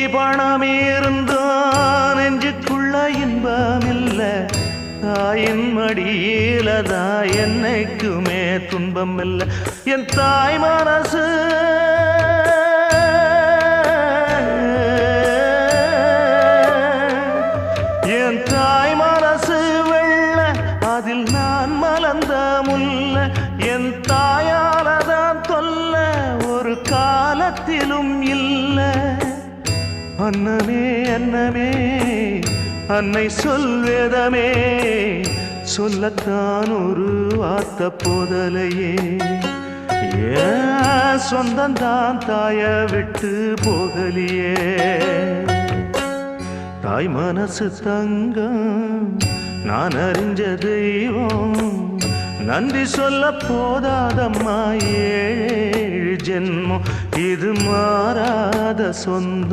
பணம் இருந்தான் நெஞ்சுக்குள்ள இன்பமில்ல தாயின் மடியிலதா என்னைக்குமே துன்பம் இல்ல என் தாய் மனசு என் தாய் மனசு வெள்ள அதில் நான் மலர்ந்த முல்ல என் தாயாலதான் தொல்ல ஒரு காலத்திலும் இல்ல அன்னமே அன்னமே அன்னை சொல்வேதமே சொல்லத்தான் ஒரு வார்த்தை போதலையே ஏன் சொந்தந்தான் தாய விட்டு போகலியே தாய் மனசு தங்கம் நான் அறிஞ்ச தெய்வம் நன்றி சொல்ல போதாதம்மா ஏழு ஜென்மம் இது மாறாத சொந்தம்